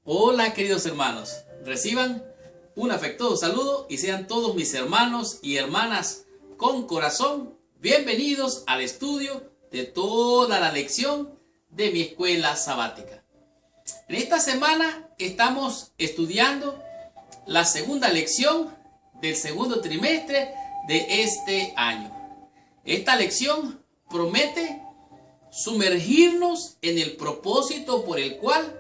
Hola queridos hermanos, reciban un afectuoso saludo y sean todos mis hermanos y hermanas con corazón bienvenidos al estudio de toda la lección de mi escuela sabática. En esta semana estamos estudiando la segunda lección del segundo trimestre de este año. Esta lección promete sumergirnos en el propósito por el cual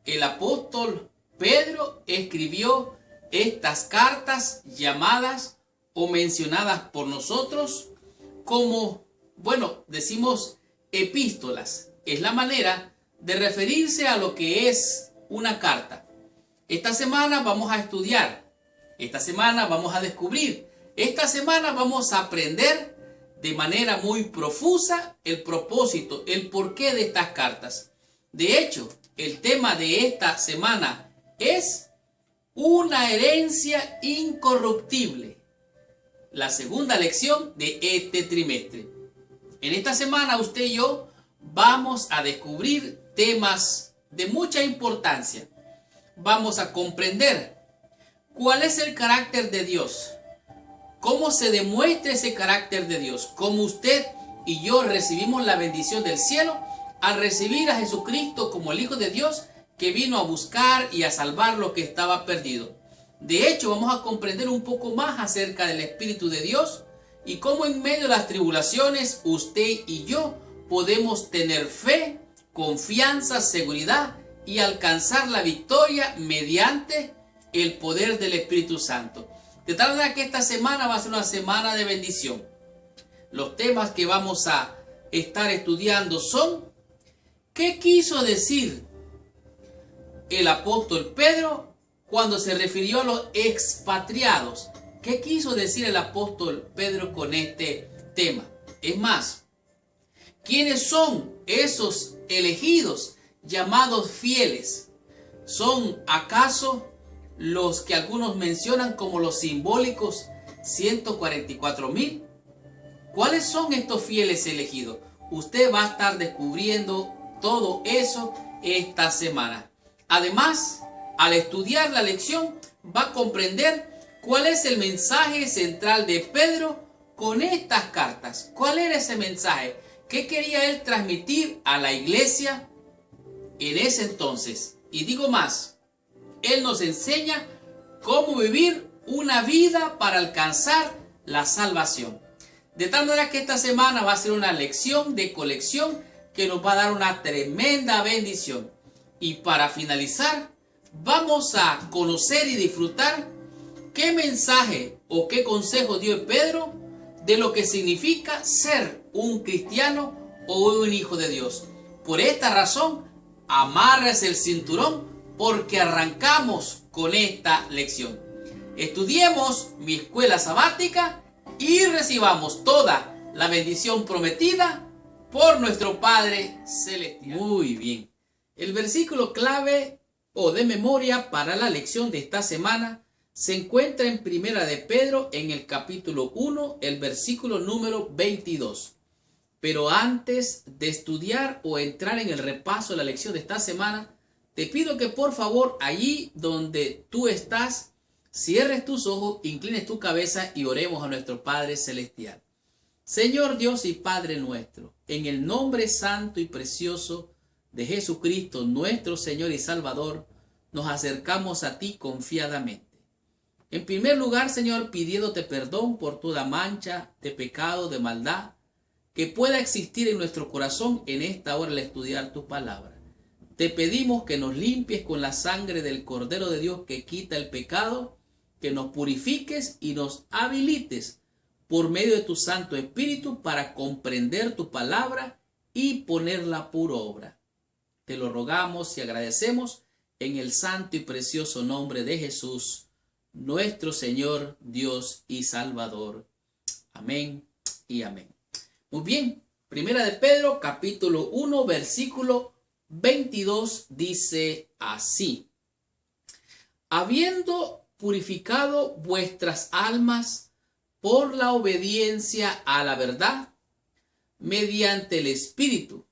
el apóstol Pedro escribió estas cartas llamadas o mencionadas por nosotros como, decimos epístolas. Es la manera de referirse a lo que es una carta. Esta semana vamos a estudiar, esta semana vamos a descubrir, esta semana vamos a aprender de manera muy profusa el propósito, el porqué de estas cartas. De hecho, el tema de esta semana es una herencia incorruptible. La segunda lección de este trimestre. En esta semana usted y yo vamos a descubrir temas de mucha importancia. Vamos a comprender cuál es el carácter de Dios, cómo se demuestra ese carácter de Dios, cómo usted y yo recibimos la bendición del cielo al recibir a Jesucristo como el Hijo de Dios que vino a buscar y a salvar lo que estaba perdido. De hecho, vamos a comprender un poco más acerca del Espíritu de Dios y cómo en medio de las tribulaciones usted y yo podemos tener fe, confianza, seguridad y alcanzar la victoria mediante el poder del Espíritu Santo. De tal manera que esta semana va a ser una semana de bendición. Los temas que vamos a estar estudiando son: ¿qué quiso decir el apóstol Pedro cuando se refirió a los expatriados? ¿Qué quiso decir el apóstol Pedro con este tema? Es más, ¿quiénes son esos elegidos llamados fieles? ¿Son acaso los que algunos mencionan como los simbólicos 144,000? ¿Cuáles son estos fieles elegidos? Usted va a estar descubriendo todo eso esta semana. Además, al estudiar la lección, va a comprender cuál es el mensaje central de Pedro con estas cartas. ¿Cuál era ese mensaje? ¿Qué quería él transmitir a la iglesia en ese entonces? Y digo más, él nos enseña cómo vivir una vida para alcanzar la salvación. De tal manera que esta semana va a ser una lección de colección que nos va a dar una tremenda bendición. Y para finalizar, vamos a conocer y disfrutar qué mensaje o qué consejo dio Pedro de lo que significa ser un cristiano o un hijo de Dios. Por esta razón, amárrese el cinturón porque arrancamos con esta lección. Estudiemos mi escuela sabática y recibamos toda la bendición prometida por nuestro Padre Celestial. Muy bien. El versículo clave o de memoria para la lección de esta semana se encuentra en Primera de Pedro en el capítulo 1, el versículo número 22. Pero antes de estudiar o entrar en el repaso de la lección de esta semana, te pido que por favor allí donde tú estás, cierres tus ojos, inclines tu cabeza y oremos a nuestro Padre Celestial. Señor Dios y Padre nuestro, en el nombre santo y precioso de Jesucristo, nuestro Señor y Salvador, nos acercamos a ti confiadamente. En primer lugar, Señor, pidiéndote perdón por toda mancha de pecado, de maldad, que pueda existir en nuestro corazón en esta hora al estudiar tu palabra. Te pedimos que nos limpies con la sangre del Cordero de Dios que quita el pecado, que nos purifiques y nos habilites por medio de tu Santo Espíritu para comprender tu palabra y ponerla por obra. Te lo rogamos y agradecemos en el santo y precioso nombre de Jesús, nuestro Señor, Dios y Salvador. Amén y amén. Muy bien, Primera de Pedro, capítulo 1, versículo 22, dice así: habiendo purificado vuestras almas por la obediencia a la verdad, mediante el Espíritu,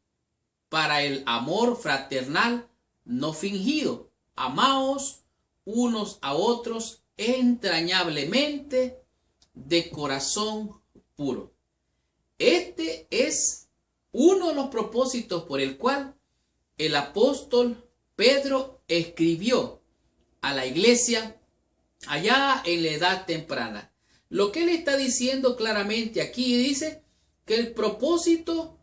para el amor fraternal no fingido, amaos unos a otros entrañablemente de corazón puro. Este es uno de los propósitos por el cual el apóstol Pedro escribió a la iglesia allá en la edad temprana. Lo que él está diciendo claramente aquí dice que el propósito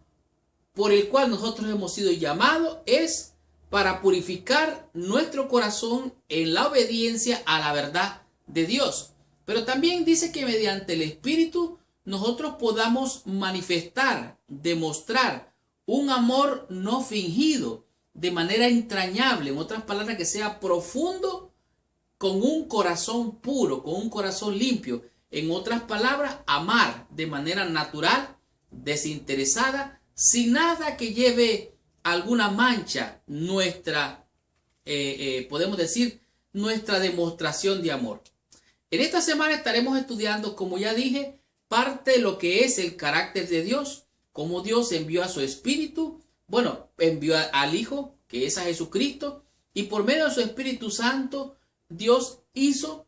por el cual nosotros hemos sido llamados es para purificar nuestro corazón en la obediencia a la verdad de Dios. Pero también dice que mediante el Espíritu nosotros podamos manifestar, demostrar un amor no fingido de manera entrañable, en otras palabras, que sea profundo, con un corazón puro, con un corazón limpio. En otras palabras, amar de manera natural, desinteresada, sin nada que lleve alguna mancha nuestra, podemos decir, nuestra demostración de amor. En esta semana estaremos estudiando, como ya dije, parte de lo que es el carácter de Dios, cómo Dios envió a su Espíritu, envió al Hijo, que es a Jesucristo, y por medio de su Espíritu Santo, Dios hizo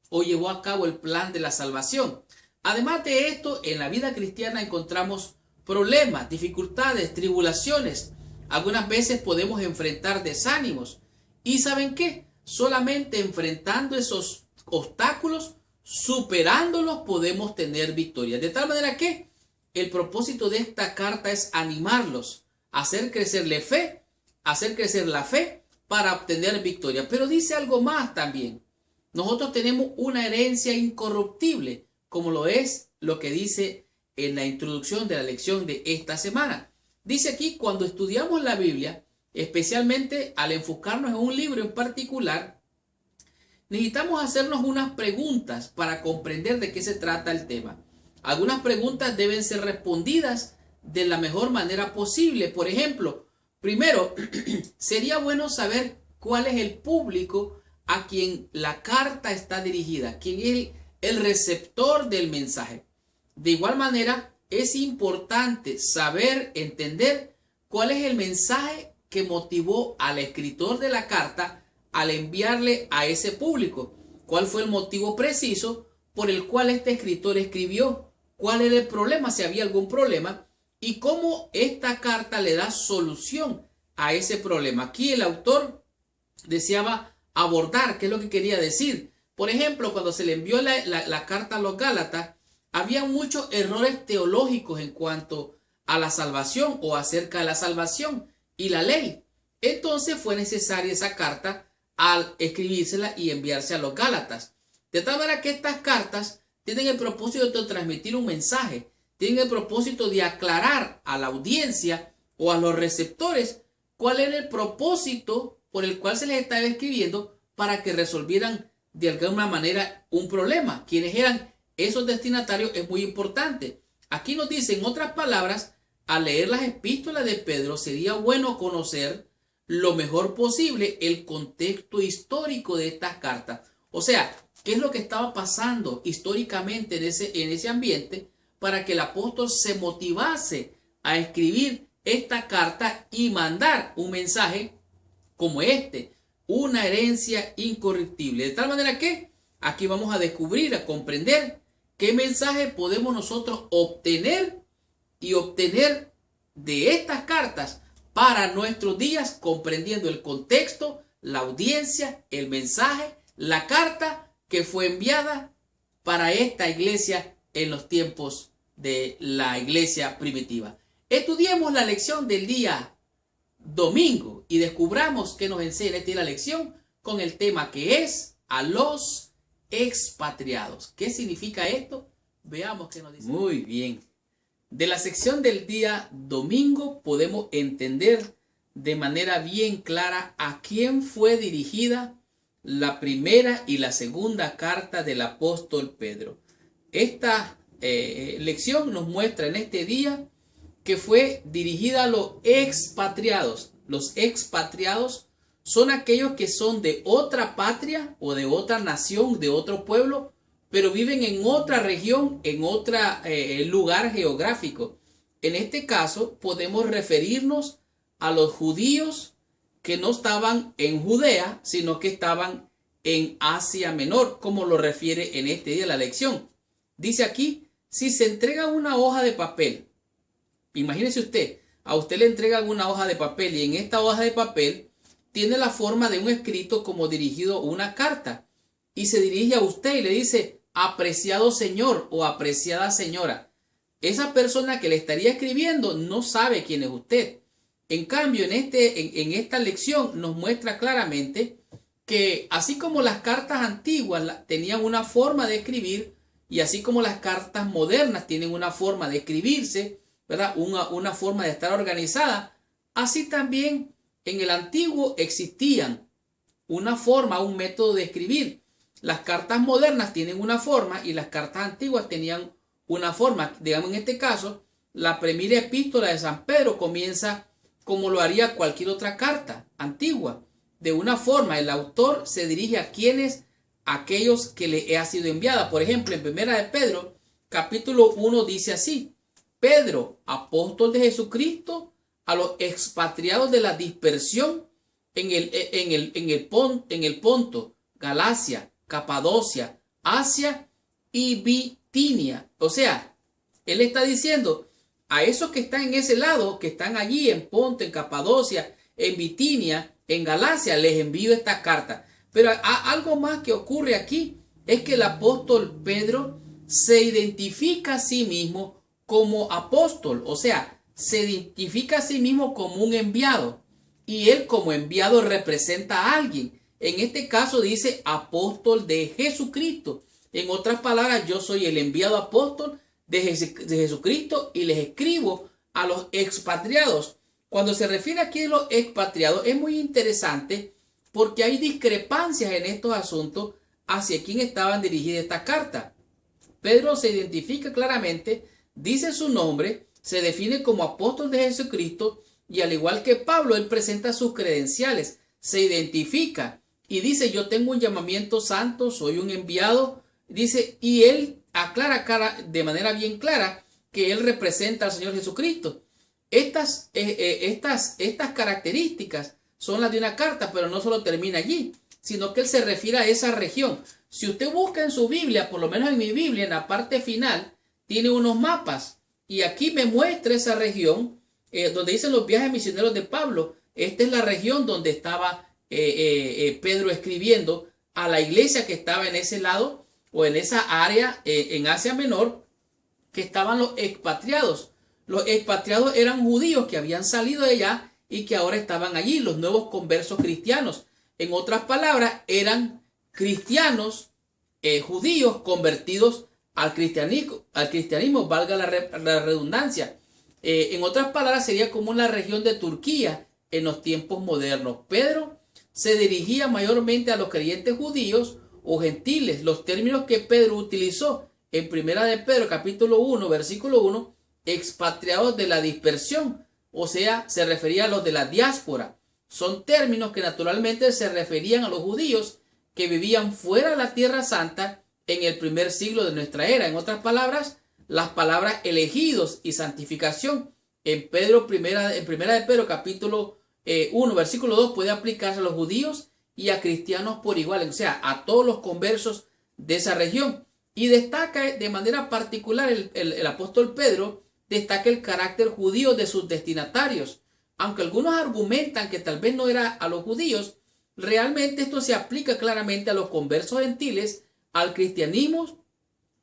o llevó a cabo el plan de la salvación. Además de esto, en la vida cristiana encontramos problemas, dificultades, tribulaciones. Algunas veces podemos enfrentar desánimos. ¿Y saben qué? Solamente enfrentando esos obstáculos, superándolos, podemos tener victoria. De tal manera que el propósito de esta carta es animarlos, hacer crecer la fe para obtener victoria. Pero dice algo más también. Nosotros tenemos una herencia incorruptible, como lo es lo que dice en la introducción de la lección de esta semana. Dice aquí, cuando estudiamos la Biblia, especialmente al enfocarnos en un libro en particular, necesitamos hacernos unas preguntas para comprender de qué se trata el tema. Algunas preguntas deben ser respondidas de la mejor manera posible. Por ejemplo, primero, sería bueno saber cuál es el público a quien la carta está dirigida, quién es el receptor del mensaje. De igual manera, es importante saber, entender cuál es el mensaje que motivó al escritor de la carta al enviarle a ese público. ¿Cuál fue el motivo preciso por el cual este escritor escribió? ¿Cuál era el problema? Si había algún problema. Y cómo esta carta le da solución a ese problema. Aquí el autor deseaba abordar qué es lo que quería decir. Por ejemplo, cuando se le envió la carta a los Gálatas, había muchos errores teológicos en cuanto a la salvación o acerca de la salvación y la ley. Entonces fue necesaria esa carta al escribírsela y enviarse a los Gálatas. De tal manera que estas cartas tienen el propósito de transmitir un mensaje, tienen el propósito de aclarar a la audiencia o a los receptores cuál era el propósito por el cual se les estaba escribiendo para que resolvieran de alguna manera un problema. ¿Quiénes eran esos destinatarios? Es muy importante. Aquí nos dice, en otras palabras, al leer las epístolas de Pedro sería bueno conocer lo mejor posible el contexto histórico de estas cartas. O sea, ¿qué es lo que estaba pasando históricamente en ese ambiente para que el apóstol se motivase a escribir esta carta y mandar un mensaje como este? Una herencia incorruptible. De tal manera que aquí vamos a descubrir, a comprender qué mensaje podemos nosotros obtener de estas cartas para nuestros días, comprendiendo el contexto, la audiencia, el mensaje, la carta que fue enviada para esta iglesia en los tiempos de la iglesia primitiva. Estudiemos la lección del día domingo y descubramos qué nos enseña esta lección con el tema que es a los expatriados. ¿Qué significa esto? Veamos qué nos dice. Muy bien. De la sección del día domingo podemos entender de manera bien clara a quién fue dirigida la primera y la segunda carta del apóstol Pedro. Esta lección nos muestra en este día que fue dirigida a los expatriados. Los expatriados son aquellos que son de otra patria o de otra nación, de otro pueblo, pero viven en otra región, en otro lugar geográfico. En este caso podemos referirnos a los judíos que no estaban en Judea, sino que estaban en Asia Menor, como lo refiere en este día la lección. Dice aquí, si se entrega una hoja de papel, imagínese usted, a usted le entregan una hoja de papel y en esta hoja de papel tiene la forma de un escrito como dirigido una carta y se dirige a usted y le dice, apreciado señor o apreciada señora. Esa persona que le estaría escribiendo no sabe quién es usted. En cambio, en esta lección nos muestra claramente que así como las cartas antiguas tenían una forma de escribir y así como las cartas modernas tienen una forma de escribirse, ¿verdad? Una forma de estar organizada, así también en el antiguo existían una forma, un método de escribir. Las cartas modernas tienen una forma y las cartas antiguas tenían una forma. Digamos, en este caso, la primera epístola de San Pedro comienza como lo haría cualquier otra carta antigua. De una forma, el autor se dirige a quienes, aquellos que le ha sido enviada. Por ejemplo, en primera de Pedro, capítulo 1 dice así, Pedro, apóstol de Jesucristo, a los expatriados de la dispersión en el Ponto, Galacia, Capadocia, Asia y Bitinia. O sea, él está diciendo a esos que están en ese lado, que están allí en Ponto, en Capadocia, en Bitinia, en Galacia, les envío esta carta. Pero algo más que ocurre aquí es que el apóstol Pedro se identifica a sí mismo como apóstol, o sea, se identifica a sí mismo como un enviado y él como enviado representa a alguien. En este caso dice apóstol de Jesucristo. En otras palabras, yo soy el enviado apóstol de Jesucristo y les escribo a los expatriados. Cuando se refiere aquí a los expatriados es muy interesante porque hay discrepancias en estos asuntos hacia quién estaban dirigidas estas cartas. Pedro se identifica claramente, dice su nombre, se define como apóstol de Jesucristo y al igual que Pablo, él presenta sus credenciales, se identifica y dice yo tengo un llamamiento santo, soy un enviado, dice, y él aclara de manera bien clara que él representa al Señor Jesucristo. Estas características son las de una carta, pero no solo termina allí, sino que él se refiere a esa región. Si usted busca en su Biblia, por lo menos en mi Biblia, en la parte final, tiene unos mapas y aquí me muestra esa región donde dicen los viajes misioneros de Pablo. Esta es la región donde estaba Pedro escribiendo a la iglesia que estaba en ese lado o en esa área en Asia Menor, que estaban los expatriados. Los expatriados eran judíos que habían salido de allá y que ahora estaban allí, los nuevos conversos cristianos. En otras palabras, eran cristianos judíos convertidos al cristianismo, valga la redundancia. En otras palabras, sería como la región de Turquía en los tiempos modernos. Pedro se dirigía mayormente a los creyentes judíos o gentiles. Los términos que Pedro utilizó en primera de Pedro, capítulo 1, versículo 1, expatriados de la dispersión, o sea, se refería a los de la diáspora. Son términos que naturalmente se referían a los judíos que vivían fuera de la Tierra Santa en el primer siglo de nuestra era. En otras palabras, las palabras elegidos y santificación en primera de Pedro, capítulo 1, versículo 2, puede aplicarse a los judíos y a cristianos por igual, o sea, a todos los conversos de esa región. Y destaca de manera particular el apóstol Pedro, destaca el carácter judío de sus destinatarios. Aunque algunos argumentan que tal vez no era a los judíos, realmente esto se aplica claramente a los conversos gentiles, al cristianismo,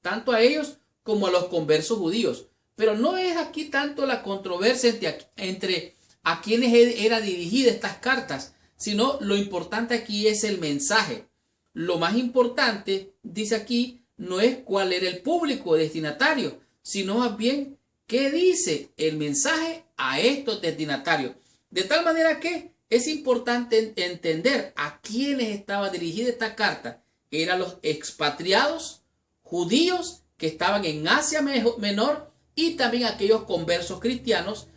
tanto a ellos como a los conversos judíos. Pero no es aquí tanto la controversia entre a quienes era dirigida estas cartas, sino lo importante aquí es el mensaje. Lo más importante, dice aquí, no es cuál era el público destinatario, sino más bien qué dice el mensaje a estos destinatarios. De tal manera que es importante entender a quiénes estaba dirigida esta carta. Eran los expatriados judíos que estaban en Asia Menor y también aquellos conversos cristianos,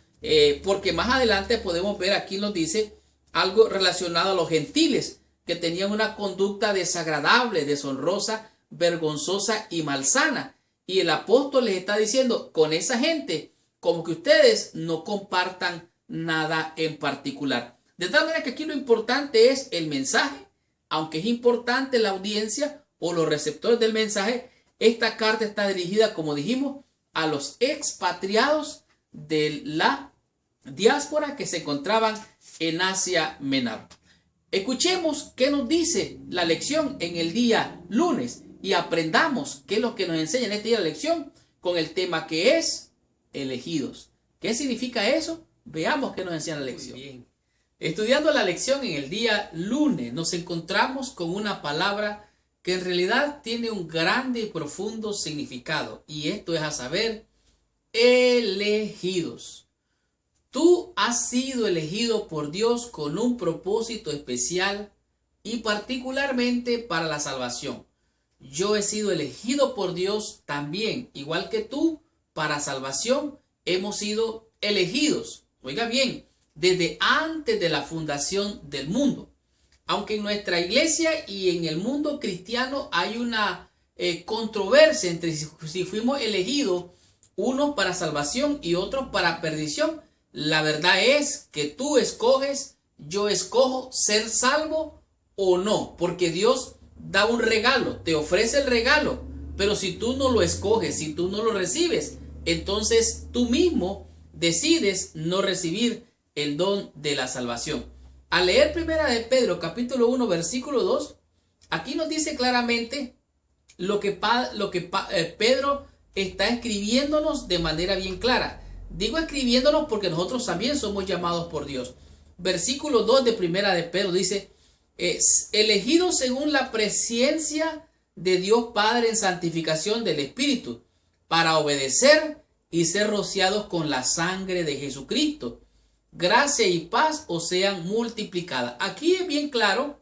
porque más adelante podemos ver, aquí nos dice algo relacionado a los gentiles que tenían una conducta desagradable, deshonrosa, vergonzosa y malsana. Y el apóstol les está diciendo, con esa gente, como que ustedes no compartan nada en particular. De tal manera que aquí lo importante es el mensaje, aunque es importante la audiencia o los receptores del mensaje. Esta carta está dirigida, como dijimos, a los expatriados de la diáspora que se encontraban en Asia Menor. Escuchemos qué nos dice la lección en el día lunes y aprendamos qué es lo que nos enseña en este día la lección con el tema que es elegidos. ¿Qué significa eso? Veamos qué nos enseña la lección. Muy bien. Estudiando la lección en el día lunes nos encontramos con una palabra que en realidad tiene un grande y profundo significado, y esto es a saber, elegidos. Tú has sido elegido por Dios con un propósito especial y particularmente para la salvación. Yo he sido elegido por Dios también, igual que tú, para salvación. Hemos sido elegidos, oiga bien, desde antes de la fundación del mundo. Aunque en nuestra iglesia y en el mundo cristiano hay una controversia entre si fuimos elegidos, unos para salvación y otros para perdición, la verdad es que tú escoges, yo escojo ser salvo o no, porque Dios da un regalo, te ofrece el regalo, pero si tú no lo escoges, si tú no lo recibes, entonces tú mismo decides no recibir el don de la salvación. Al leer primera de Pedro capítulo 1 versículo 2, aquí nos dice claramente lo que Pedro está escribiéndonos de manera bien clara. Digo escribiéndonos porque nosotros también somos llamados por Dios. Versículo 2 de primera de Pedro dice, elegidos según la presciencia de Dios Padre en santificación del Espíritu, para obedecer y ser rociados con la sangre de Jesucristo. Gracia y paz os sean multiplicadas. Aquí es bien claro,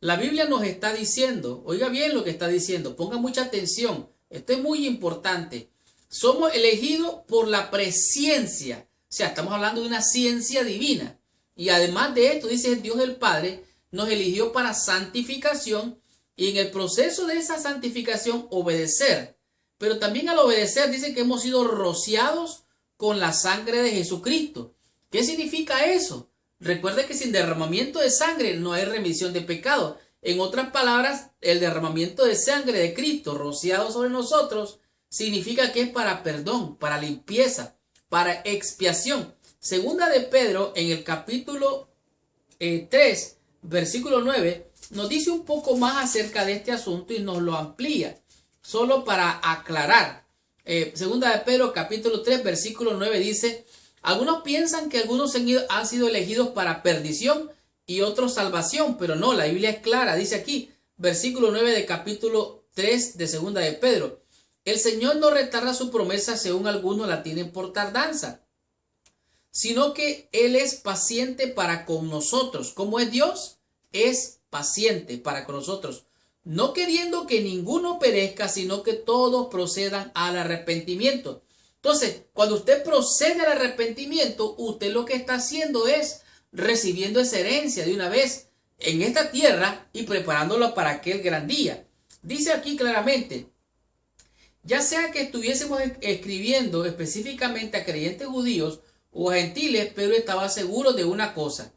la Biblia nos está diciendo, oiga bien lo que está diciendo, ponga mucha atención, esto es muy importante. Somos elegidos por la presciencia, o sea, estamos hablando de una ciencia divina. Y además de esto, dice Dios el Padre, nos eligió para santificación y en el proceso de esa santificación obedecer. Pero también al obedecer dice que hemos sido rociados con la sangre de Jesucristo. ¿Qué significa eso? Recuerde que sin derramamiento de sangre no hay remisión de pecado. En otras palabras, el derramamiento de sangre de Cristo rociado sobre nosotros significa que es para perdón, para limpieza, para expiación. Segunda de Pedro, en el capítulo 3, versículo 9, nos dice un poco más acerca de este asunto y nos lo amplía, solo para aclarar. Segunda de Pedro, capítulo 3, versículo 9 dice, algunos piensan que algunos han sido elegidos para perdición y otros salvación, pero no, la Biblia es clara, dice aquí, versículo 9 de capítulo 3 de segunda de Pedro, el Señor no retarda su promesa según algunos la tienen por tardanza, sino que Él es paciente para con nosotros. ¿Cómo es Dios? Es paciente para con nosotros, no queriendo que ninguno perezca, sino que todos procedan al arrepentimiento. Entonces, cuando usted procede al arrepentimiento, usted lo que está haciendo es recibiendo esa herencia de una vez en esta tierra y preparándolo para aquel gran día. Dice aquí claramente, ya sea que estuviésemos escribiendo específicamente a creyentes judíos o a gentiles, Pedro estaba seguro de una cosa,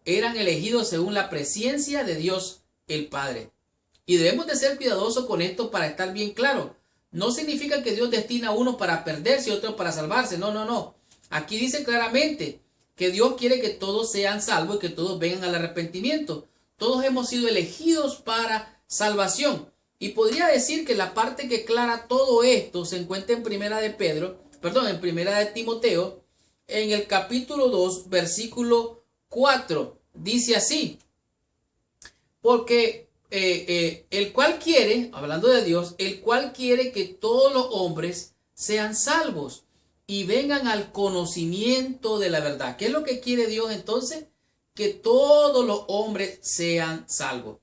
eran elegidos según la presciencia de Dios el Padre. Y debemos de ser cuidadosos con esto para estar bien claro. No significa que Dios destina a unos para perderse y otros para salvarse. No, no, no. Aquí dice claramente que Dios quiere que todos sean salvos y que todos vengan al arrepentimiento. Todos hemos sido elegidos para salvación. Y podría decir que la parte que aclara todo esto se encuentra en primera de Timoteo, en el capítulo 2, versículo 4. Dice así, porque el cual quiere, hablando de Dios, el cual quiere que todos los hombres sean salvos y vengan al conocimiento de la verdad. ¿Qué es lo que quiere Dios entonces? Que todos los hombres sean salvos.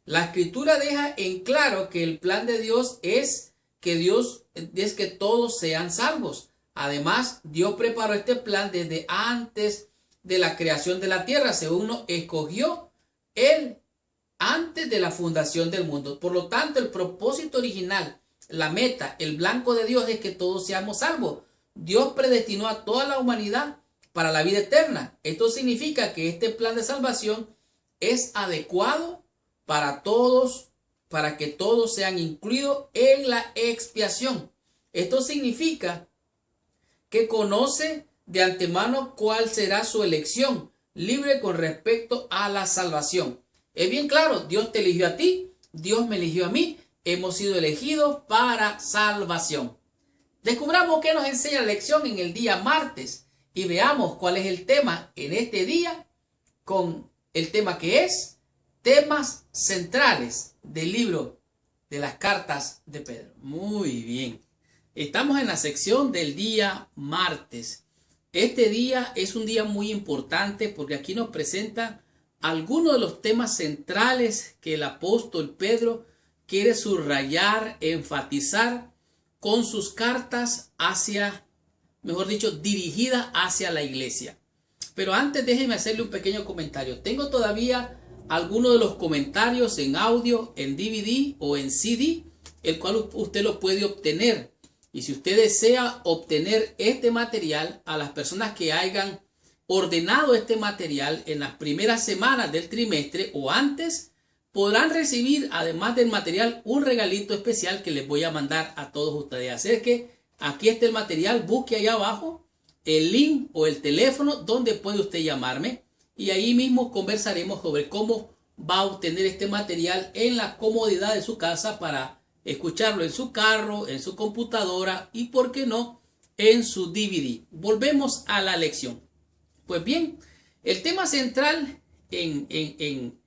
La escritura deja en claro que el plan de Dios es que todos sean salvos. Además, Dios preparó este plan desde antes de la creación de la tierra, según nos escogió Él antes de la fundación del mundo. Por lo tanto, el propósito original, la meta, el blanco de Dios es que todos seamos salvos. Dios predestinó a toda la humanidad para la vida eterna. Esto significa que este plan de salvación es adecuado para todos, para que todos sean incluidos en la expiación. Esto significa que conoce de antemano cuál será su elección, libre con respecto a la salvación. Es bien claro, Dios te eligió a ti, Dios me eligió a mí, hemos sido elegidos para salvación. Descubramos qué nos enseña la lección en el día martes y veamos cuál es el tema en este día, con el tema que es temas centrales del libro de las cartas de Pedro. Muy bien. Estamos en la sección del día martes. Este día es un día muy importante porque aquí nos presenta algunos de los temas centrales que el apóstol Pedro quiere subrayar, enfatizar con sus cartas hacia, mejor dicho, dirigidas hacia la iglesia. Pero antes déjeme hacerle un pequeño comentario. Tengo todavía algunos de los comentarios en audio, en DVD o en CD, el cual usted lo puede obtener. Y si usted desea obtener este material, a las personas que hayan ordenado este material en las primeras semanas del trimestre o antes, podrán recibir, además del material, un regalito especial que les voy a mandar a todos ustedes. Así que aquí está el material, busque ahí abajo el link o el teléfono donde puede usted llamarme y ahí mismo conversaremos sobre cómo va a obtener este material en la comodidad de su casa para escucharlo en su carro, en su computadora y, por qué no, en su DVD. Volvemos a la lección. Pues bien, el tema central en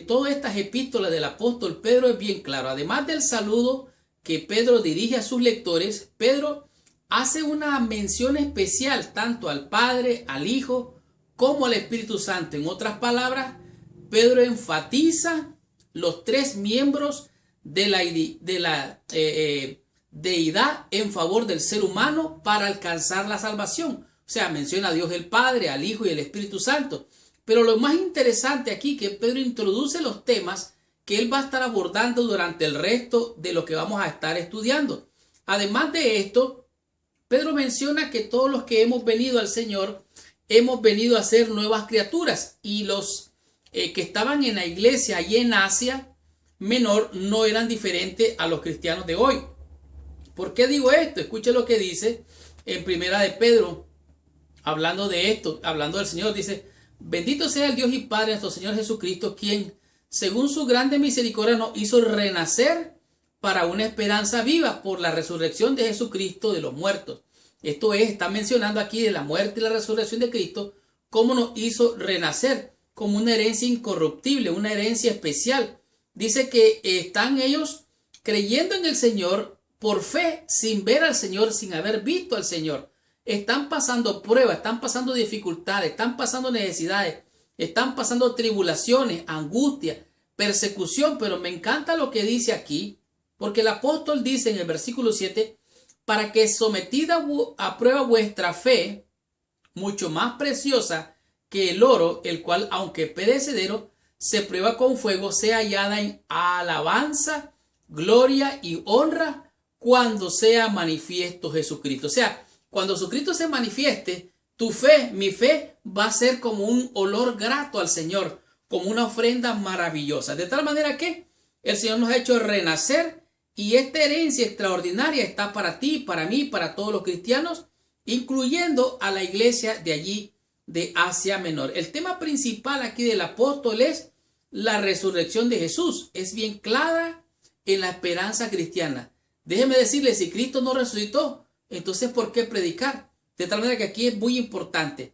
todas estas epístolas del apóstol Pedro es bien claro. Además del saludo que Pedro dirige a sus lectores, Pedro hace una mención especial tanto al Padre, al Hijo, como al Espíritu Santo. En otras palabras, Pedro enfatiza los tres miembros de la deidad en favor del ser humano para alcanzar la salvación. O sea, menciona a Dios el Padre, al Hijo y al Espíritu Santo. Pero lo más interesante aquí que Pedro introduce los temas que él va a estar abordando durante el resto de lo que vamos a estar estudiando. Además de esto, Pedro menciona que todos los que hemos venido al Señor hemos venido a ser nuevas criaturas y los que estaban en la iglesia y en Asia Menor no eran diferentes a los cristianos de hoy. ¿Por qué digo esto? Escuche lo que dice en Primera de Pedro, hablando de esto, hablando del Señor, dice: bendito sea el Dios y Padre de nuestro Señor Jesucristo, quien, según su grande misericordia, nos hizo renacer para una esperanza viva por la resurrección de Jesucristo de los muertos. Esto es, está mencionando aquí de la muerte y la resurrección de Cristo, cómo nos hizo renacer como una herencia incorruptible, una herencia especial. Dice que están ellos creyendo en el Señor por fe, sin ver al Señor, sin haber visto al Señor. Están pasando pruebas, están pasando dificultades, están pasando necesidades, están pasando tribulaciones, angustia, persecución. Pero me encanta lo que dice aquí, porque el apóstol dice en el versículo 7, para que sometida a prueba vuestra fe, mucho más preciosa que el oro, el cual, aunque perecedero, se prueba con fuego, sea hallada en alabanza, gloria y honra cuando sea manifiesto Jesucristo. O sea, cuando Jesucristo se manifieste, tu fe, mi fe, va a ser como un olor grato al Señor, como una ofrenda maravillosa. De tal manera que el Señor nos ha hecho renacer y esta herencia extraordinaria está para ti, para mí, para todos los cristianos, incluyendo a la iglesia de allí de Asia Menor. El tema principal aquí del apóstol es la resurrección de Jesús. Es bien clara en la esperanza cristiana. Déjeme decirle, si Cristo no resucitó, entonces ¿por qué predicar? De tal manera que aquí es muy importante.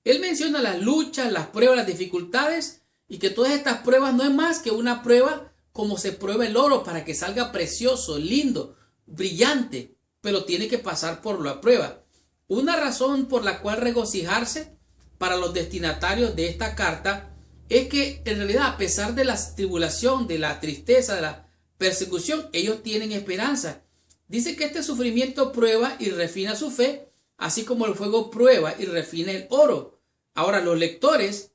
Él menciona las luchas, las pruebas, las dificultades, y que todas estas pruebas no es más que una prueba como se prueba el oro para que salga precioso, lindo, brillante, pero tiene que pasar por la prueba. Una razón por la cual regocijarse para los destinatarios de esta carta es que en realidad, a pesar de la tribulación, de la tristeza, de la persecución, ellos tienen esperanza. Dice que este sufrimiento prueba y refina su fe, así como el fuego prueba y refina el oro. Ahora, los lectores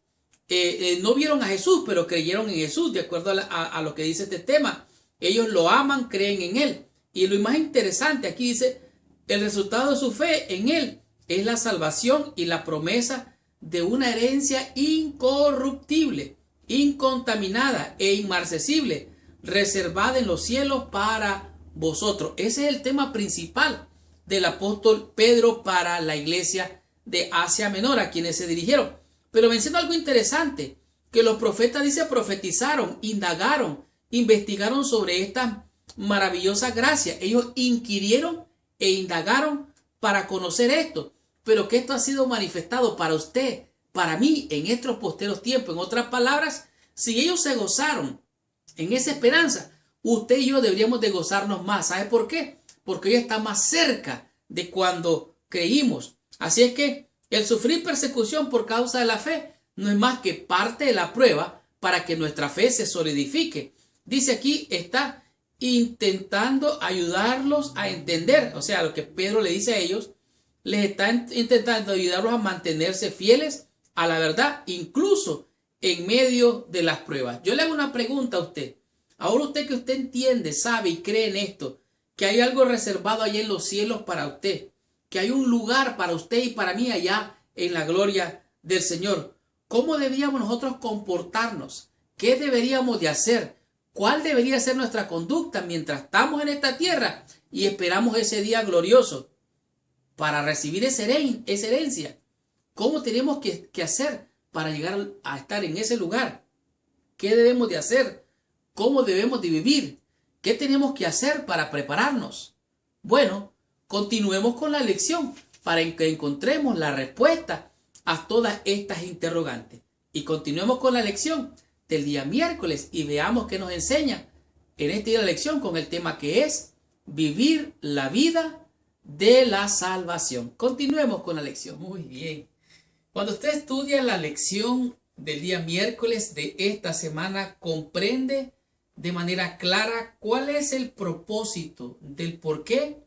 no vieron a Jesús, pero creyeron en Jesús, de acuerdo a lo que dice este tema. Ellos lo aman, creen en Él. Y lo más interesante aquí dice, el resultado de su fe en Él es la salvación y la promesa de una herencia incorruptible, incontaminada e inmarcesible, reservada en los cielos para vosotros. Ese es el tema principal del apóstol Pedro para la iglesia de Asia Menor, a quienes se dirigieron. Pero menciona algo interesante, que los profetas, dice, profetizaron, indagaron, investigaron sobre esta maravillosa gracia. Ellos inquirieron e indagaron para conocer esto, pero que esto ha sido manifestado para usted, para mí, en estos posteros tiempos. En otras palabras, si ellos se gozaron en esa esperanza, usted y yo deberíamos de gozarnos más. ¿Sabe por qué? Porque hoy está más cerca de cuando creímos. Así es que el sufrir persecución por causa de la fe no es más que parte de la prueba para que nuestra fe se solidifique. Dice aquí, está intentando ayudarlos a entender. O sea, lo que Pedro le dice a ellos, les está intentando ayudarlos a mantenerse fieles a la verdad, incluso en medio de las pruebas. Yo le hago una pregunta a usted. Ahora usted que usted entiende, sabe y cree en esto, que hay algo reservado allá en los cielos para usted, que hay un lugar para usted y para mí allá en la gloria del Señor. ¿Cómo deberíamos nosotros comportarnos? ¿Qué deberíamos de hacer? ¿Cuál debería ser nuestra conducta mientras estamos en esta tierra y esperamos ese día glorioso para recibir esa herencia? ¿Cómo tenemos que hacer para llegar a estar en ese lugar? ¿Qué debemos de hacer? ¿Cómo debemos de vivir? ¿Qué tenemos que hacer para prepararnos? Bueno, continuemos con la lección para que encontremos la respuesta a todas estas interrogantes. Y continuemos con la lección del día miércoles y veamos qué nos enseña en esta día de la lección con el tema que es vivir la vida de la salvación. Continuemos con la lección. Muy bien. Cuando usted estudia la lección del día miércoles de esta semana, comprende de manera clara cuál es el propósito del por qué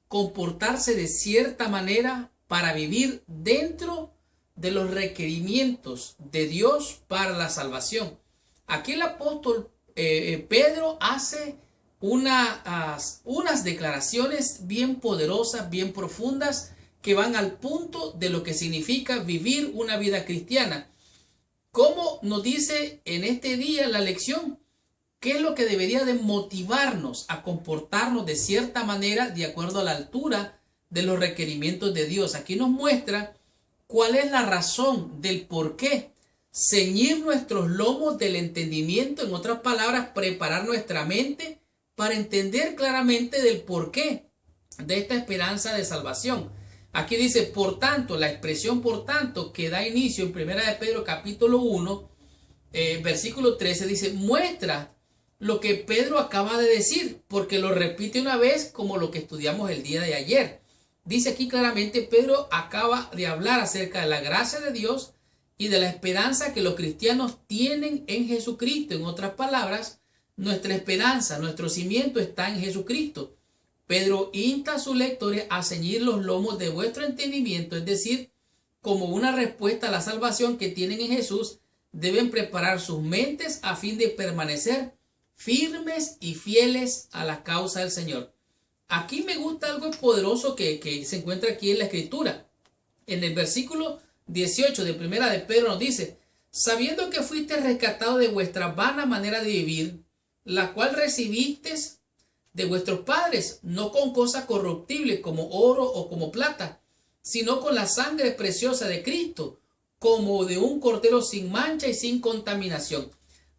comportarse de cierta manera para vivir dentro de los requerimientos de Dios para la salvación. Aquí el apóstol Pedro hace unas declaraciones bien poderosas, bien profundas, que van al punto de lo que significa vivir una vida cristiana. ¿Cómo nos dice en este día la lección? ¿Qué es lo que debería de motivarnos a comportarnos de cierta manera de acuerdo a la altura de los requerimientos de Dios? Aquí nos muestra cuál es la razón del por qué ceñir nuestros lomos del entendimiento, en otras palabras, preparar nuestra mente para entender claramente del por qué de esta esperanza de salvación. Aquí dice, por tanto, la expresión por tanto que da inicio en 1 de Pedro capítulo 1, versículo 13, dice, muestra lo que Pedro acaba de decir, porque lo repite una vez como lo que estudiamos el día de ayer. Dice aquí claramente, Pedro acaba de hablar acerca de la gracia de Dios y de la esperanza que los cristianos tienen en Jesucristo. En otras palabras, nuestra esperanza, nuestro cimiento está en Jesucristo. Pedro insta a sus lectores a ceñir los lomos de vuestro entendimiento, es decir, como una respuesta a la salvación que tienen en Jesús, deben preparar sus mentes a fin de permanecer firmes y fieles a la causa del Señor. Aquí me gusta algo poderoso que se encuentra aquí en la Escritura. En el versículo 18 de 1 de Pedro nos dice, sabiendo que fuiste rescatado de vuestra vana manera de vivir, la cual recibisteis de vuestros padres, no con cosas corruptibles como oro o como plata, sino con la sangre preciosa de Cristo, como de un cordero sin mancha y sin contaminación.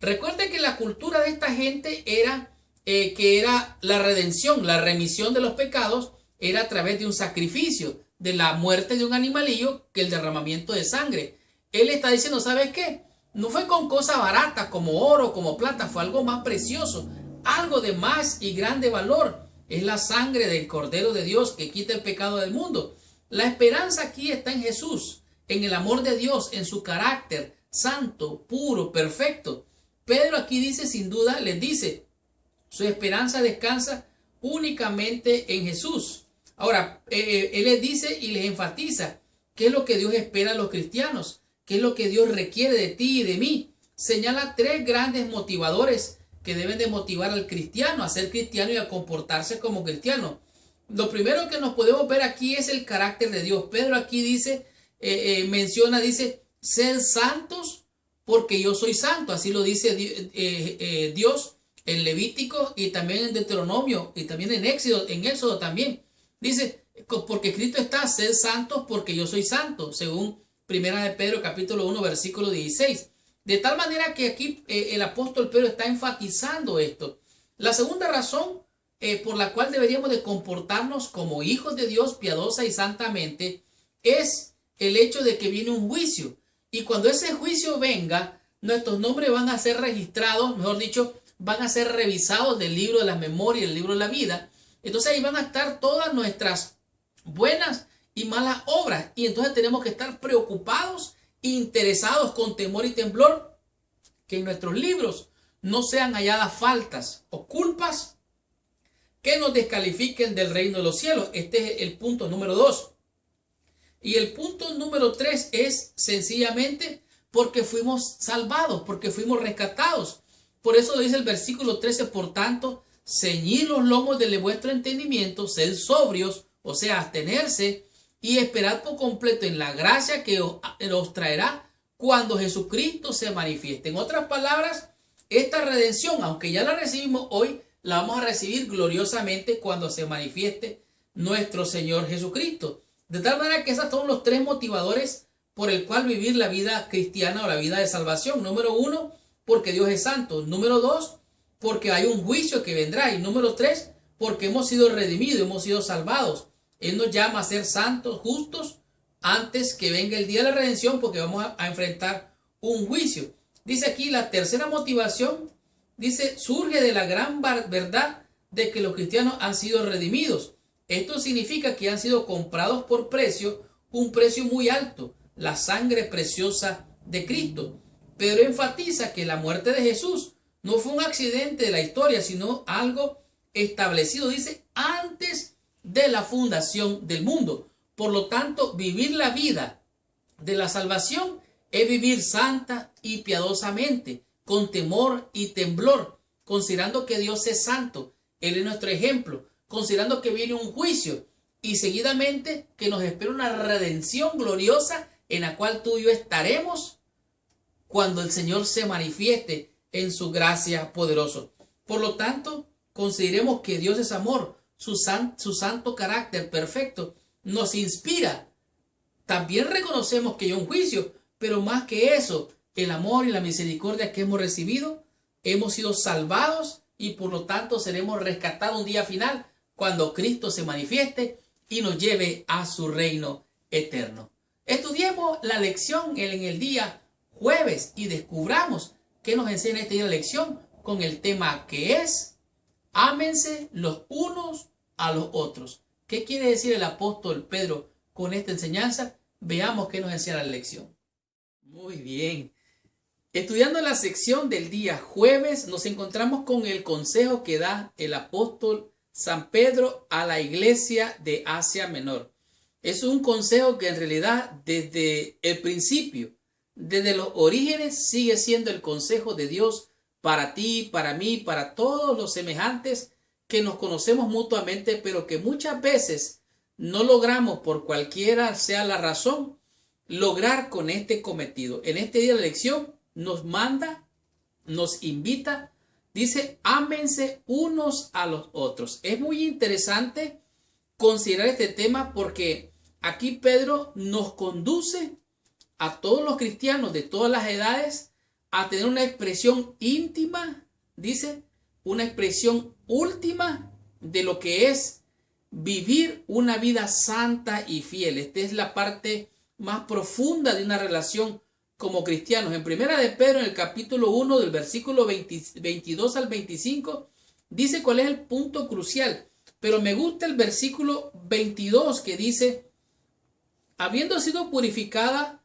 Recuerde que la cultura de esta gente era que era la redención, la remisión de los pecados, era a través de un sacrificio, de la muerte de un animalillo, que el derramamiento de sangre. Él está diciendo, ¿sabes qué? No fue con cosas baratas como oro, como plata, fue algo más precioso. Algo de más y grande valor es la sangre del Cordero de Dios que quita el pecado del mundo. La esperanza aquí está en Jesús, en el amor de Dios, en su carácter santo, puro, perfecto. Pedro aquí dice, sin duda, les dice, su esperanza descansa únicamente en Jesús. Ahora, él les dice y les enfatiza qué es lo que Dios espera a los cristianos, qué es lo que Dios requiere de ti y de mí. Señala tres grandes motivadores que deben de motivar al cristiano a ser cristiano y a comportarse como cristiano. Lo primero que nos podemos ver aquí es el carácter de Dios. Pedro aquí dice, dice, sed santos porque yo soy santo. Así lo dice Dios en Levítico y también en Deuteronomio y también en Éxodo también. Dice, porque Cristo está, sed santos porque yo soy santo, según Primera de Pedro capítulo 1 versículo 16. De tal manera que aquí el apóstol Pedro está enfatizando esto. La segunda razón por la cual deberíamos de comportarnos como hijos de Dios piadosa y santamente es el hecho de que viene un juicio. Y cuando ese juicio venga, nuestros nombres van a ser registrados, mejor dicho, van a ser revisados del libro de la memoria y del libro de la vida. Entonces ahí van a estar todas nuestras buenas y malas obras. Y entonces tenemos que estar preocupados, interesados con temor y temblor, que en nuestros libros no sean halladas faltas o culpas que nos descalifiquen del reino de los cielos. Este es el punto número 2. Y el punto número 3 es sencillamente porque fuimos salvados, porque fuimos rescatados. Por eso dice el versículo 13, por tanto, ceñid los lomos de vuestro entendimiento, sed sobrios, o sea, abstenerse, y esperad por completo en la gracia que os traerá cuando Jesucristo se manifieste. En otras palabras, esta redención, aunque ya la recibimos hoy, la vamos a recibir gloriosamente cuando se manifieste nuestro Señor Jesucristo. De tal manera que esos son los 3 motivadores por el cual vivir la vida cristiana o la vida de salvación. Número 1, porque Dios es santo. Número 2, porque hay un juicio que vendrá. Y número 3, porque hemos sido redimidos, hemos sido salvados. Él nos llama a ser santos, justos, antes que venga el día de la redención, porque vamos a enfrentar un juicio. Dice aquí la tercera motivación, dice, surge de la gran verdad de que los cristianos han sido redimidos. Esto significa que han sido comprados por precio, un precio muy alto, la sangre preciosa de Cristo. Pedro enfatiza que la muerte de Jesús no fue un accidente de la historia, sino algo establecido, dice, antes de la fundación del mundo. Por lo tanto, vivir la vida de la salvación es vivir santa y piadosamente, con temor y temblor, considerando que Dios es santo, Él es nuestro ejemplo, considerando que viene un juicio y seguidamente que nos espera una redención gloriosa en la cual tú y yo estaremos cuando el Señor se manifieste en su gracia poderosa. Por lo tanto, consideremos que Dios es amor, su santo carácter perfecto nos inspira. También reconocemos que hay un juicio, pero más que eso, el amor y la misericordia que hemos recibido, hemos sido salvados y por lo tanto seremos rescatados un día final cuando Cristo se manifieste y nos lleve a su reino eterno. Estudiemos la lección en el día jueves y descubramos qué nos enseña esta lección con el tema que es: ámense los unos a los otros. ¿Qué quiere decir el apóstol Pedro con esta enseñanza? Veamos qué nos enseña la lección. Muy bien. Estudiando la sección del día jueves, nos encontramos con el consejo que da el apóstol San Pedro a la iglesia de Asia Menor. Es un consejo que en realidad desde el principio, desde los orígenes, sigue siendo el consejo de Dios para ti, para mí, para todos los semejantes que nos conocemos mutuamente, pero que muchas veces no logramos, por cualquiera sea la razón, lograr con este cometido. En este día de la lección nos manda, nos invita, dice, ámense unos a los otros. Es muy interesante considerar este tema porque aquí Pedro nos conduce a todos los cristianos de todas las edades a tener una expresión íntima, dice, una expresión última de lo que es vivir una vida santa y fiel. Esta es la parte más profunda de una relación como cristianos. En Primera de Pedro, en el capítulo 1, del versículo 22 al 25, dice cuál es el punto crucial. Pero me gusta el versículo 22 que dice: habiendo sido purificado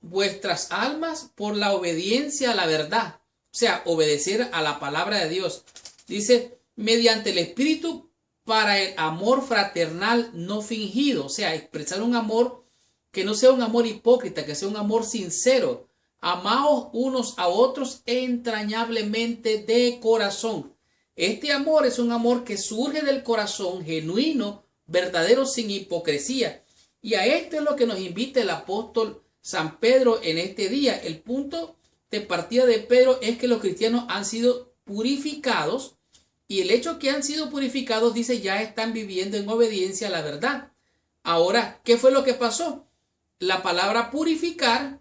vuestras almas por la obediencia a la verdad. O sea, obedecer a la palabra de Dios. Dice, mediante el Espíritu, para el amor fraternal no fingido. O sea, expresar un amor que no sea un amor hipócrita, que sea un amor sincero. Amaos unos a otros entrañablemente de corazón. Este amor es un amor que surge del corazón, genuino, verdadero, sin hipocresía. Y a esto es lo que nos invita el apóstol San Pedro en este día. El punto de partida de Pedro es que los cristianos han sido purificados, y el hecho que han sido purificados, dice, ya están viviendo en obediencia a la verdad. Ahora, ¿qué fue lo que pasó? La palabra purificar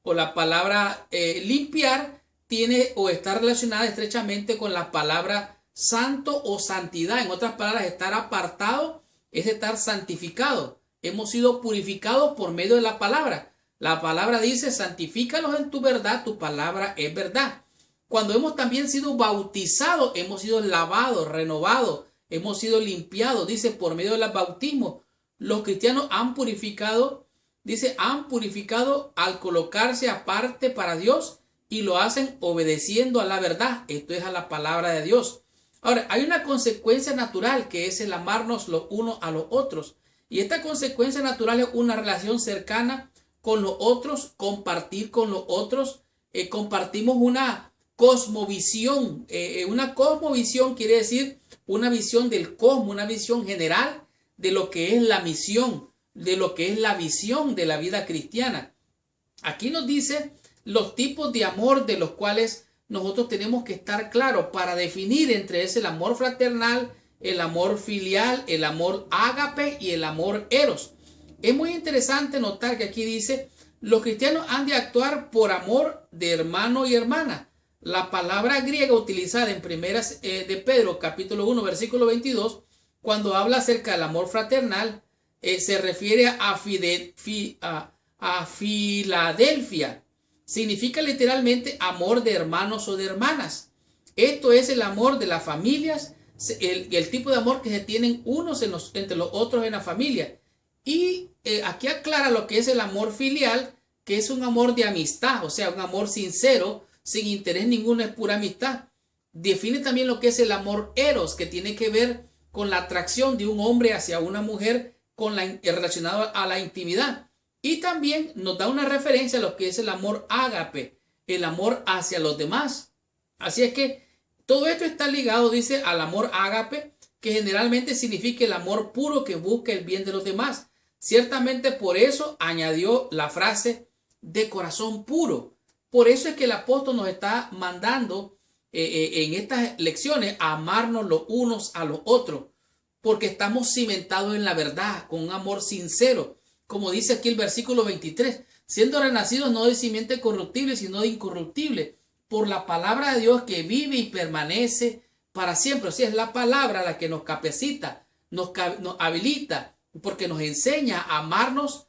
o la palabra limpiar tiene o está relacionada estrechamente con la palabra santo o santidad. En otras palabras, estar apartado es estar santificado. Hemos sido purificados por medio de la palabra. La palabra dice, santifícalos en tu verdad, tu palabra es verdad. Cuando hemos también sido bautizados, hemos sido lavados, renovados, hemos sido limpiados, dice, por medio del bautismo. Los cristianos han purificado, dice, han purificado al colocarse aparte para Dios, y lo hacen obedeciendo a la verdad, esto es a la palabra de Dios. Ahora, hay una consecuencia natural que es el amarnos los unos a los otros, y esta consecuencia natural es una relación cercana con los otros, compartir con los otros. Compartimos una cosmovisión. Una cosmovisión quiere decir una visión del cosmos, una visión general de lo que es la misión, de lo que es la visión de la vida cristiana. Aquí nos dice los tipos de amor de los cuales nosotros tenemos que estar claros para definir entre ese el amor fraternal, el amor filial, el amor ágape y el amor eros. Es muy interesante notar que aquí dice, los cristianos han de actuar por amor de hermano y hermana. La palabra griega utilizada en primeras de Pedro, capítulo 1, versículo 22, cuando habla acerca del amor fraternal, se refiere a Filadelfia. Significa literalmente amor de hermanos o de hermanas. Esto es el amor de las familias, el tipo de amor que se tienen unos entre los otros en la familia. Y aquí aclara lo que es el amor filial, que es un amor de amistad, o sea, un amor sincero, sin interés ninguno, es pura amistad. Define también lo que es el amor eros, que tiene que ver con la atracción de un hombre hacia una mujer relacionado a la intimidad. Y también nos da una referencia a lo que es el amor ágape, el amor hacia los demás. Así es que todo esto está ligado, dice, al amor ágape, que generalmente significa el amor puro que busca el bien de los demás. Ciertamente por eso añadió la frase de corazón puro. Por eso es que el apóstol nos está mandando en estas lecciones a amarnos los unos a los otros, porque estamos cimentados en la verdad, con un amor sincero. Como dice aquí el versículo 23, siendo renacidos no de simiente corruptible, sino de incorruptible, por la palabra de Dios que vive y permanece para siempre. O sea, es la palabra la que nos capacita, nos habilita, porque nos enseña a amarnos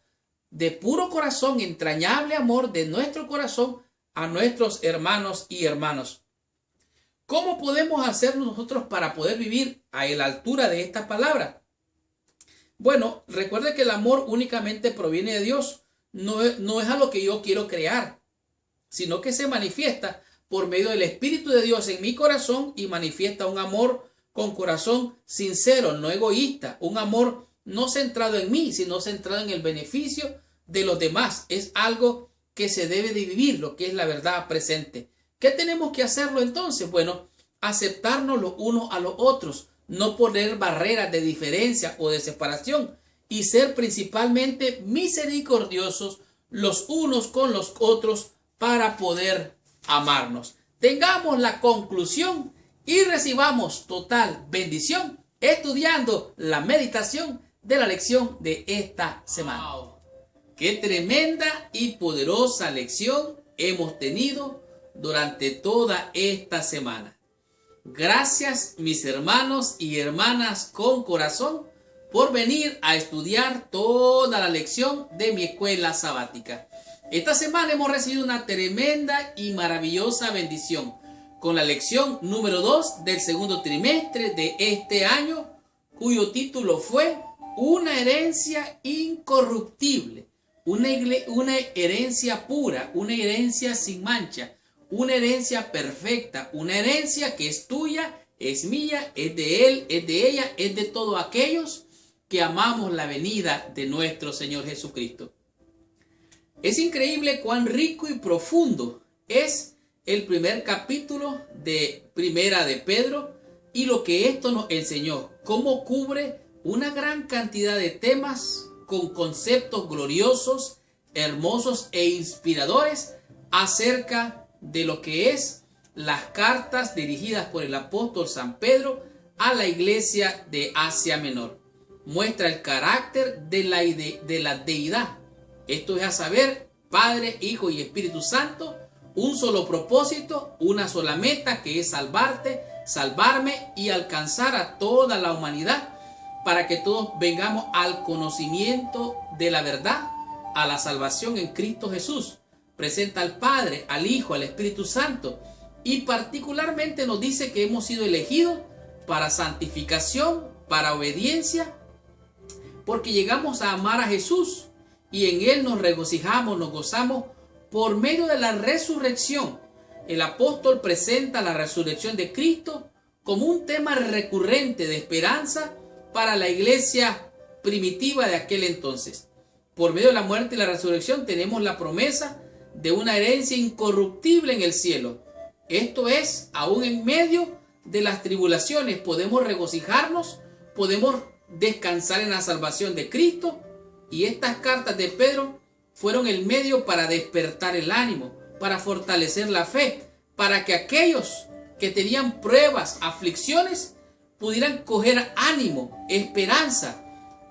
de puro corazón, entrañable amor de nuestro corazón a nuestros hermanos y hermanas. ¿Cómo podemos hacer nosotros para poder vivir a la altura de esta palabra? Bueno, recuerde que el amor únicamente proviene de Dios, no es algo que yo quiero crear, sino que se manifiesta por medio del Espíritu de Dios en mi corazón y manifiesta un amor con corazón sincero, no egoísta, un amor no centrado en mí, sino centrado en el beneficio de los demás. Es algo que se debe de vivir, lo que es la verdad presente. ¿Qué tenemos que hacerlo entonces? Bueno, aceptarnos los unos a los otros, no poner barreras de diferencia o de separación y ser principalmente misericordiosos los unos con los otros para poder amarnos. Tengamos la conclusión y recibamos total bendición estudiando la meditación de la lección de esta semana. ¡Wow! ¡Qué tremenda y poderosa lección hemos tenido durante toda esta semana! Gracias, mis hermanos y hermanas con corazón, por venir a estudiar toda la lección de mi escuela sabática. Esta semana hemos recibido una tremenda y maravillosa bendición con la lección número 2 del segundo trimestre de este año, cuyo título fue Una herencia incorruptible, una herencia pura, una herencia sin mancha, una herencia perfecta, una herencia que es tuya, es mía, es de él, es de ella, es de todos aquellos que amamos la venida de nuestro Señor Jesucristo. Es increíble cuán rico y profundo es el primer capítulo de Primera de Pedro, y lo que esto nos enseñó, cómo cubre una gran cantidad de temas con conceptos gloriosos, hermosos e inspiradores acerca de lo que es las cartas dirigidas por el apóstol San Pedro a la iglesia de Asia Menor. Muestra el carácter de la deidad. Esto es a saber, Padre, Hijo y Espíritu Santo, un solo propósito, una sola meta, que es salvarte, salvarme y alcanzar a toda la humanidad, para que todos vengamos al conocimiento de la verdad, a la salvación en Cristo Jesús. Presenta al Padre, al Hijo, al Espíritu Santo, y particularmente nos dice que hemos sido elegidos para santificación, para obediencia, porque llegamos a amar a Jesús y en Él nos regocijamos, nos gozamos por medio de la resurrección. El apóstol presenta la resurrección de Cristo como un tema recurrente de esperanza para la iglesia primitiva de aquel entonces. Por medio de la muerte y la resurrección tenemos la promesa de una herencia incorruptible en el cielo. Esto es, aún en medio de las tribulaciones podemos regocijarnos, podemos descansar en la salvación de Cristo, y estas cartas de Pedro fueron el medio para despertar el ánimo, para fortalecer la fe, para que aquellos que tenían pruebas, aflicciones, pudieran coger ánimo, esperanza,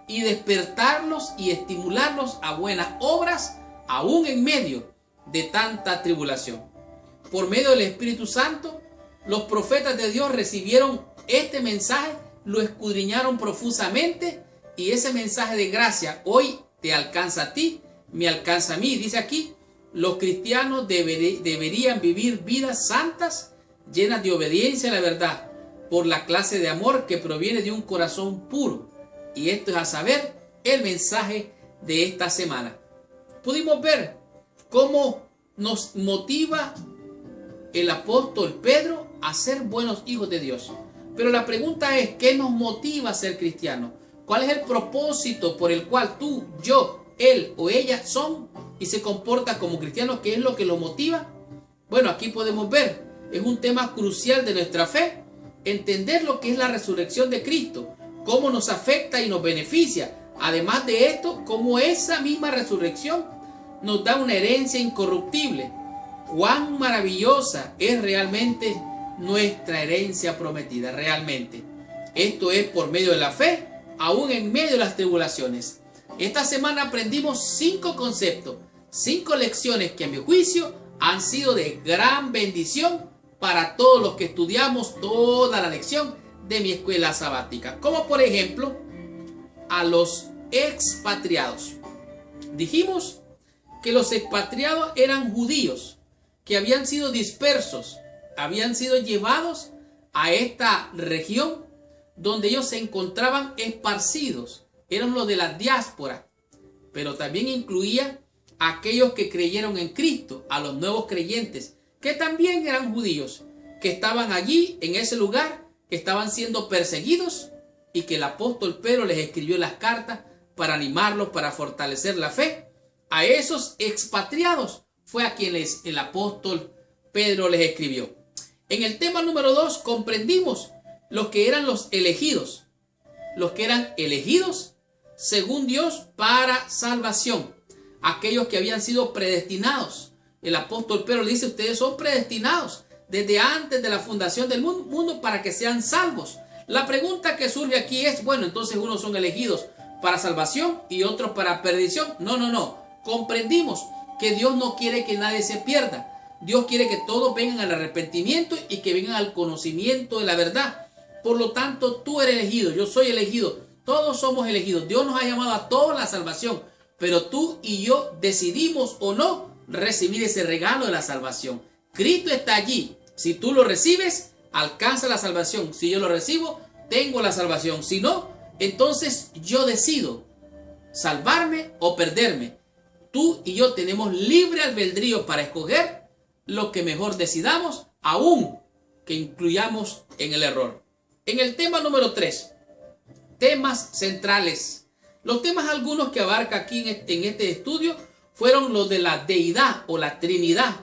y despertarlos y estimularlos a buenas obras, aún en medio de tanta tribulación. Por medio del Espíritu Santo, los profetas de Dios recibieron este mensaje, lo escudriñaron profusamente, y ese mensaje de gracia hoy te alcanza a ti, me alcanza a mí. Dice aquí, los cristianos deberían vivir vidas santas, llenas de obediencia a la verdad, por la clase de amor que proviene de un corazón puro. Y esto es a saber el mensaje de esta semana. Pudimos ver cómo nos motiva el apóstol Pedro a ser buenos hijos de Dios. Pero la pregunta es, ¿qué nos motiva a ser cristianos? ¿Cuál es el propósito por el cual tú, yo, él o ella son y se comporta como cristianos? ¿Qué es lo que lo motiva? Bueno, aquí podemos ver, es un tema crucial de nuestra fe, entender lo que es la resurrección de Cristo, cómo nos afecta y nos beneficia. Además de esto, cómo esa misma resurrección nos da una herencia incorruptible. Cuán maravillosa es realmente nuestra herencia prometida, realmente. Esto es por medio de la fe, aún en medio de las tribulaciones. Esta semana aprendimos 5 conceptos, 5 lecciones que a mi juicio han sido de gran bendición para todos los que estudiamos toda la lección de mi escuela sabática. Como por ejemplo, a los expatriados. Dijimos que los expatriados eran judíos que habían sido dispersos, habían sido llevados a esta región donde ellos se encontraban esparcidos. Eran los de la diáspora, pero también incluía a aquellos que creyeron en Cristo, a los nuevos creyentes, que también eran judíos, que estaban allí en ese lugar, que estaban siendo perseguidos, y que el apóstol Pedro les escribió las cartas para animarlos, para fortalecer la fe. A esos expatriados fue a quienes el apóstol Pedro les escribió. En el tema número 2 comprendimos los que eran los elegidos, los que eran elegidos según Dios para salvación, aquellos que habían sido predestinados. El apóstol Pedro le dice, ustedes son predestinados desde antes de la fundación del mundo para que sean salvos. La pregunta que surge aquí es, bueno, entonces unos son elegidos para salvación y otros para perdición. No. Comprendimos que Dios no quiere que nadie se pierda. Dios quiere que todos vengan al arrepentimiento y que vengan al conocimiento de la verdad. Por lo tanto, tú eres elegido, yo soy elegido, todos somos elegidos. Dios nos ha llamado a todos a la salvación, pero tú y yo decidimos o no recibir ese regalo de la salvación. Cristo está allí. Si tú lo recibes, alcanza la salvación. Si yo lo recibo, tengo la salvación. Si no, entonces yo decido salvarme o perderme. Tú y yo tenemos libre albedrío para escoger lo que mejor decidamos, aún que incluyamos en el error. En el tema número 3, temas centrales. Los temas algunos que abarca aquí en este estudio fueron los de la deidad o la Trinidad.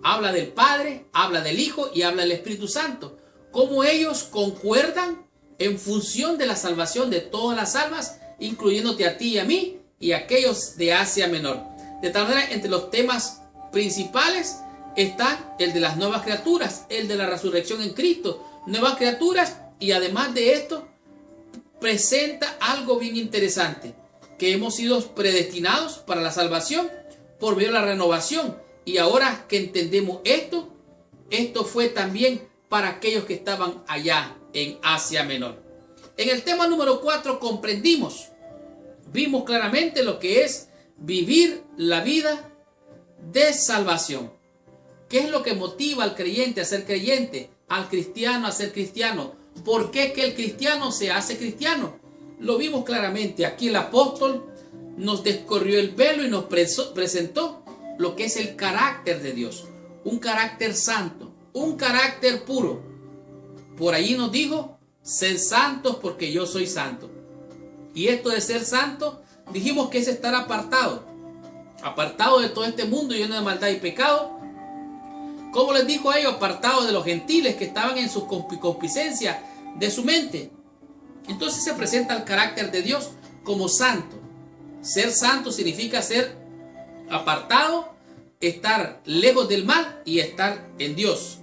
Habla del Padre, habla del Hijo y habla del Espíritu Santo. cómo ellos concuerdan en función de la salvación de todas las almas, incluyéndote a ti y a mí y a aquellos de Asia Menor. De tal manera, entre los temas principales está el de las nuevas criaturas, el de la resurrección en Cristo, nuevas criaturas, y además de esto presenta algo bien interesante, que hemos sido predestinados para la salvación por medio de la renovación. Y ahora que entendemos esto fue también para aquellos que estaban allá en Asia Menor. En el tema número 4 vimos claramente lo que es vivir la vida de salvación. ¿Qué es lo que motiva al creyente a ser creyente? Al cristiano a ser cristiano. ¿Por qué que el cristiano se hace cristiano? Lo vimos claramente. Aquí el apóstol nos descorrió el velo y nos presentó lo que es el carácter de Dios. Un carácter santo, un carácter puro. Por allí nos dijo, sed santos porque yo soy santo. Y esto de ser santo, dijimos que es estar apartado de todo este mundo lleno de maldad y pecado. Como les dijo a ellos, apartado de los gentiles que estaban en su concupiscencia de su mente. Entonces se presenta el carácter de Dios como santo. Ser santo significa ser apartado, estar lejos del mal y estar en Dios.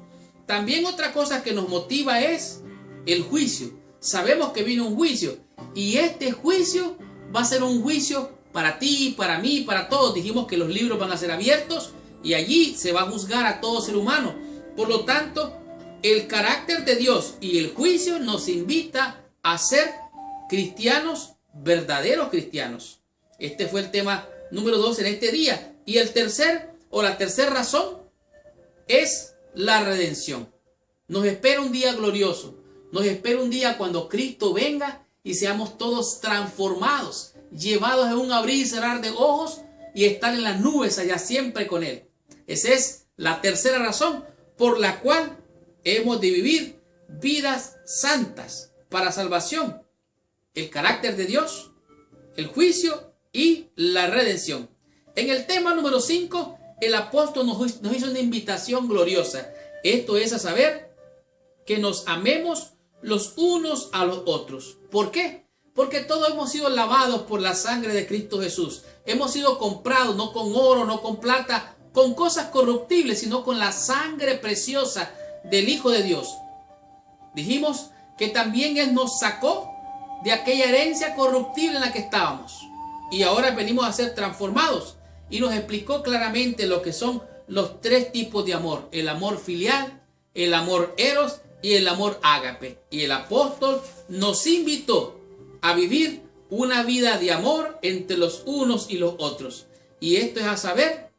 También otra cosa que nos motiva es el juicio. Sabemos que viene un juicio y este juicio va a ser un juicio para ti, para mí, para todos. Dijimos que los libros van a ser abiertos y allí se va a juzgar a todo ser humano. Por lo tanto, el carácter de Dios y el juicio nos invita a ser cristianos, verdaderos cristianos. Este fue el tema número 2 en este día. Y la tercera razón es la redención. Nos espera un día glorioso. Nos espera un día cuando Cristo venga y seamos todos transformados, llevados en un abrir y cerrar de ojos y estar en las nubes allá siempre con Él. Esa es la tercera razón por la cual hemos de vivir vidas santas para salvación. El carácter de Dios, el juicio y la redención. En el tema número 5, el apóstol nos hizo una invitación gloriosa. Esto es a saber que nos amemos los unos a los otros. ¿Por qué? Porque todos hemos sido lavados por la sangre de Cristo Jesús. Hemos sido comprados no con oro, no con plata, con cosas corruptibles, sino con la sangre preciosa del Hijo de Dios. Dijimos que también Él nos sacó de aquella herencia corruptible en la que estábamos. Y ahora venimos a ser transformados. Y nos explicó claramente lo que son los 3 tipos de amor. El amor filial, el amor eros y el amor ágape. Y el apóstol nos invitó a vivir una vida de amor entre los unos y los otros. Y esto es a saber,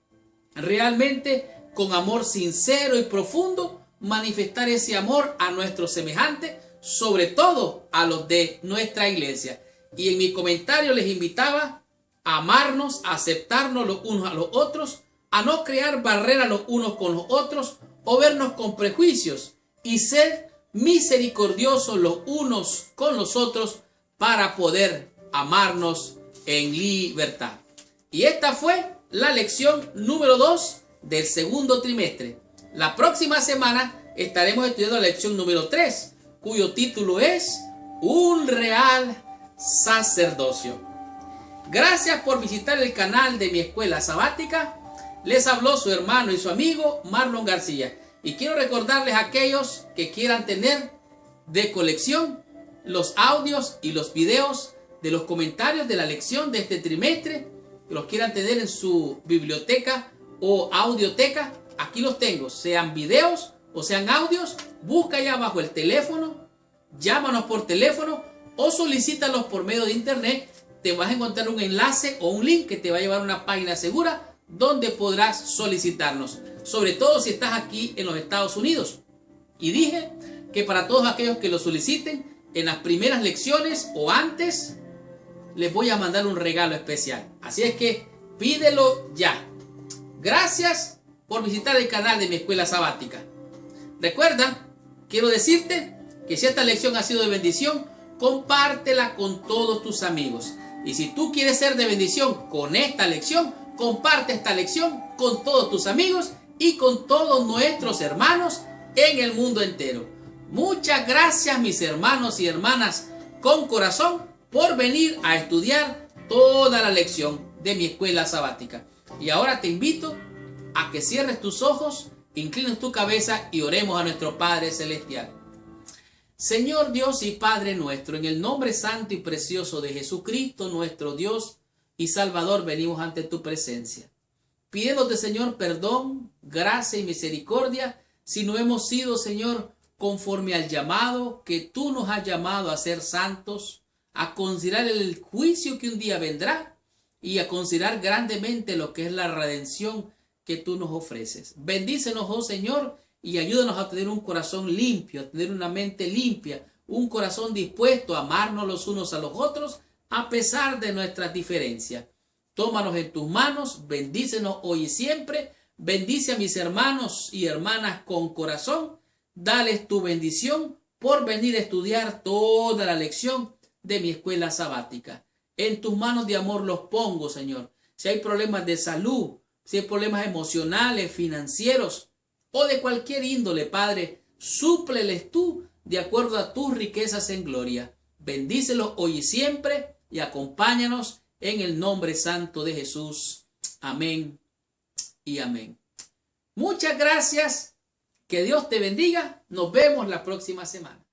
realmente con amor sincero y profundo, manifestar ese amor a nuestros semejantes, sobre todo a los de nuestra iglesia. Y en mi comentario les invitaba a amarnos, a aceptarnos los unos a los otros, a no crear barreras los unos con los otros o vernos con prejuicios y ser misericordiosos los unos con los otros para poder amarnos en libertad. Y esta fue la lección número 2 del segundo trimestre. La próxima semana estaremos estudiando la lección número 3, cuyo título es Un real sacerdocio. Gracias por visitar el canal de mi escuela sabática. Les habló su hermano y su amigo Marlon García. Y quiero recordarles a aquellos que quieran tener de colección los audios y los videos de los comentarios de la lección de este trimestre, que los quieran tener en su biblioteca o audioteca. Aquí los tengo, sean videos o sean audios. Busca allá abajo el teléfono, llámanos por teléfono o solicítalos por medio de internet. Te vas a encontrar un enlace o un link que te va a llevar a una página segura donde podrás solicitarnos, sobre todo si estás aquí en los Estados Unidos. Y dije que para todos aquellos que lo soliciten en las primeras lecciones o antes, les voy a mandar un regalo especial. Así es que pídelo ya. Gracias por visitar el canal de mi escuela sabática. Recuerda, quiero decirte que si esta lección ha sido de bendición, compártela con todos tus amigos. Y si tú quieres ser de bendición con esta lección, comparte esta lección con todos tus amigos y con todos nuestros hermanos en el mundo entero. Muchas gracias, mis hermanos y hermanas con corazón, por venir a estudiar toda la lección de mi escuela sabática. Y ahora te invito a que cierres tus ojos, inclines tu cabeza y oremos a nuestro Padre Celestial. Señor Dios y Padre nuestro, en el nombre santo y precioso de Jesucristo, nuestro Dios y Salvador, venimos ante tu presencia, pidiéndote, Señor, perdón, gracia y misericordia si no hemos sido, Señor, conforme al llamado que tú nos has llamado a ser santos, a considerar el juicio que un día vendrá y a considerar grandemente lo que es la redención que tú nos ofreces. Bendícenos, oh Señor, y ayúdanos a tener un corazón limpio, a tener una mente limpia, un corazón dispuesto a amarnos los unos a los otros a pesar de nuestras diferencias. Tómanos en tus manos, bendícenos hoy y siempre, bendice a mis hermanos y hermanas con corazón, dales tu bendición por venir a estudiar toda la lección de mi escuela sabática. En tus manos de amor los pongo, Señor. Si hay problemas de salud, si hay problemas emocionales, financieros o de cualquier índole, Padre, súpleles tú de acuerdo a tus riquezas en gloria. Bendícelos hoy y siempre y acompáñanos en el nombre santo de Jesús. Amén y amén. Muchas gracias. Que Dios te bendiga. Nos vemos la próxima semana.